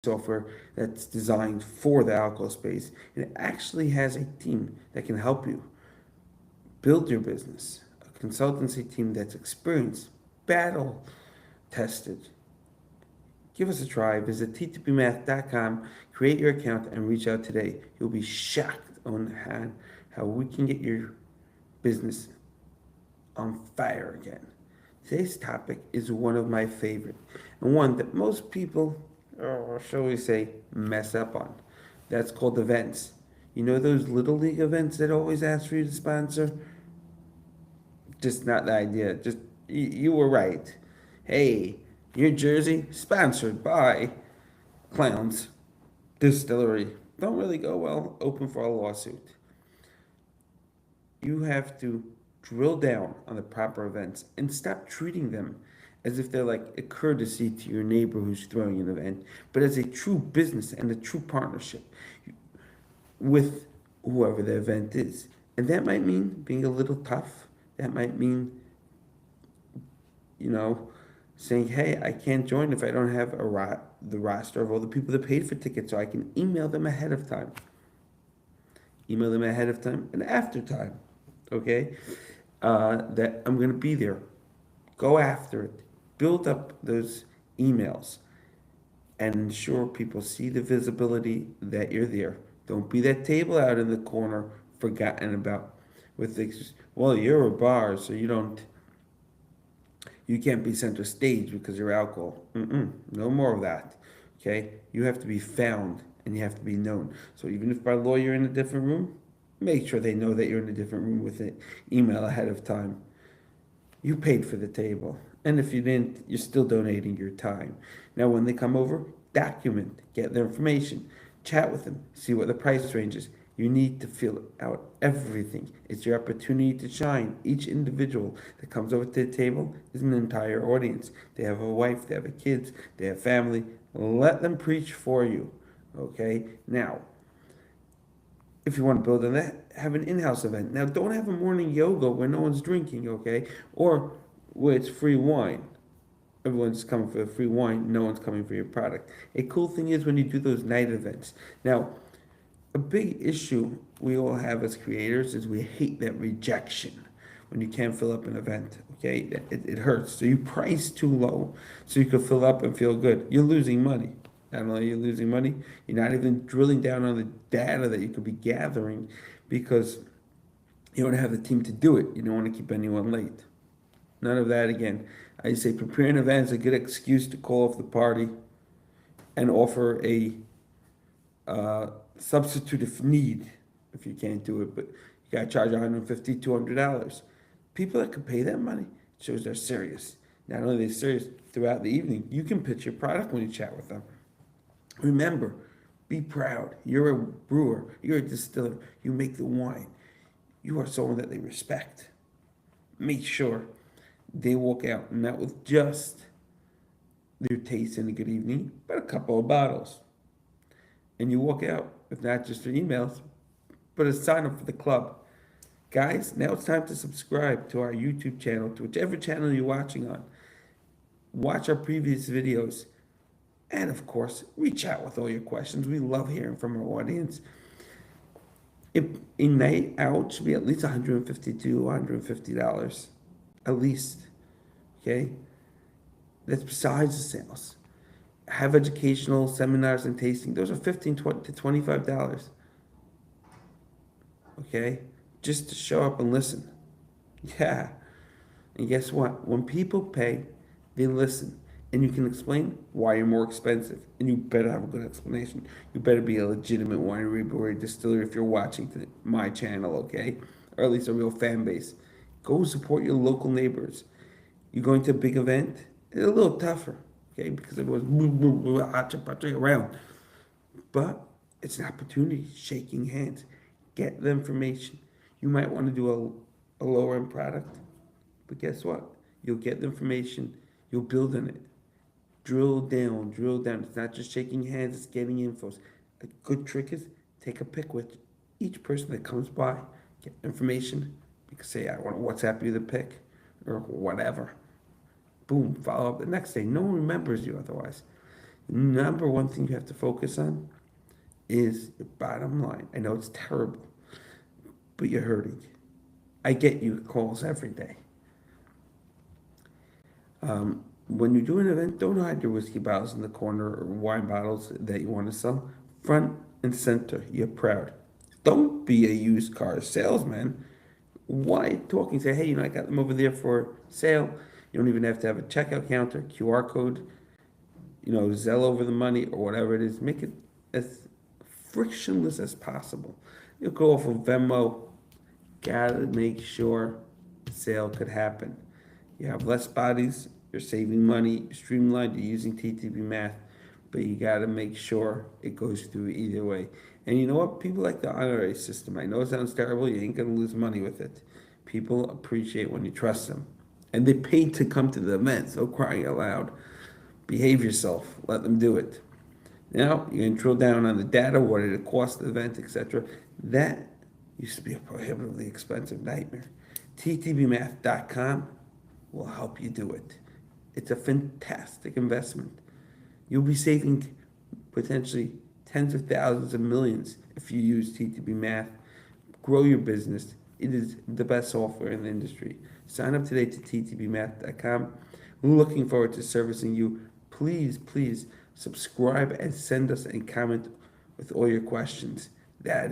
software that's designed for the alcohol space. And it actually has a team that can help you build your business, a consultancy team that's experienced, battle tested. Give us a try. Visit t2bmath.com, create your account, and reach out today. You'll be shocked on how we can get your business on fire again. Today's topic is one of my favorite, and one that most people, or shall we say, mess up on. That's called events. You know those little league events that always ask for you to sponsor? Just not the idea. Just you were right. Hey, New Jersey, sponsored by Clowns Distillery. Don't really go well. Open for a lawsuit. You have to drill down on the proper events and stop treating them as if they're like a courtesy to your neighbor who's throwing an event, but as a true business and a true partnership with whoever the event is. And that might mean being a little tough. That might mean, you know, saying, hey, I can't join if I don't have the roster of all the people that paid for tickets, so I can email them ahead of time. Email them ahead of time and after time, okay? That I'm going to be there. Go after it. Build up those emails and ensure people see the visibility that you're there. Don't be that table out in the corner forgotten about with things. Well, you're a bar, so you can't be center stage because you're alcohol. No more of that. Okay? You have to be found and you have to be known. So even if by law you're in a different room, make sure they know that you're in a different room with an email ahead of time. You paid for the table. And if you didn't, you're still donating your time. Now, when they come over, document, get their information, chat with them, see what the price range is. You need to fill out everything. It's your opportunity to shine. Each individual that comes over to the table is an entire audience. They have a wife, they have kids, they have family. Let them preach for you. Okay? Now, if you want to build on that, have an in-house event. Now, don't have a morning yoga where no one's drinking, okay? Or where it's free wine. Everyone's coming for the free wine. No one's coming for your product. A cool thing is when you do those night events. Now, a big issue we all have as creators is we hate that rejection when you can't fill up an event, okay? It hurts. So you price too low so you can fill up and feel good. You're losing money. Not only are you losing money, you're not even drilling down on the data that you could be gathering because you don't have the team to do it. You don't want to keep anyone late. None of that again. I say prepare an event is a good excuse to call off the party and offer a substitute if need, if you can't do it, but you gotta charge $150, $200. People that can pay that money shows they're serious. Not only are they serious throughout the evening, you can pitch your product when you chat with them. Remember, be proud. You're a brewer, you're a distiller, you make the wine. You are someone that they respect. Make sure they walk out not with just their taste and a good evening, but a couple of bottles. And you walk out with not just your emails, but a sign up for the club. Guys, now it's time to subscribe to our YouTube channel, to whichever channel you're watching on. Watch our previous videos. And of course, reach out with all your questions. We love hearing from our audience. If a night out should be at least $150 to $150, at least. Okay? That's besides the sales. Have educational seminars and tasting. Those are $15 to $25. Okay? Just to show up and listen. Yeah. And guess what? When people pay, they listen. And you can explain why you're more expensive. And you better have a good explanation. You better be a legitimate winery, brewery, distillery if you're watching my channel, okay? Or at least a real fan base. Go support your local neighbors. You're going to a big event, it's a little tougher, okay? Because everyone's around. But it's an opportunity, shaking hands. Get the information. You might want to do a lower end product. But guess what? You'll get the information. You'll build on it. Drill down, drill down. It's not just shaking hands, it's getting infos. A good trick is take a pic with each person that comes by, get information. You can say, I want to WhatsApp you the pic or whatever. Boom, follow up the next day. No one remembers you otherwise. Number one thing you have to focus on is your bottom line. I know it's terrible, but you're hurting. I get you calls every day. When you do an event, don't hide your whiskey bottles in the corner or wine bottles that you want to sell. Front and center, you're proud. Don't be a used car salesman. Why talking? Say, hey, I got them over there for sale. You don't even have to have a checkout counter, QR code, Zelle over the money or whatever it is. Make it as frictionless as possible. You'll go off of Venmo. Gotta make sure the sale could happen. You have less bodies, you're saving money, you're streamlined, you're using TTB math, but you gotta make sure it goes through either way. And you know what? People like the honorary system. I know it sounds terrible, you ain't gonna lose money with it. People appreciate when you trust them. And they paid to come to the event, so crying out loud. Behave yourself, let them do it. Now, you're gonna drill down on the data, what did it cost the event, etc. That used to be a prohibitively expensive nightmare. TTBmath.com will help you do it. It's a fantastic investment. You'll be saving potentially tens of thousands of millions if you use TTB Math. Grow your business. It is the best software in the industry. Sign up today to ttbmath.com. We're looking forward to servicing you. Please subscribe and send us a comment with all your questions. That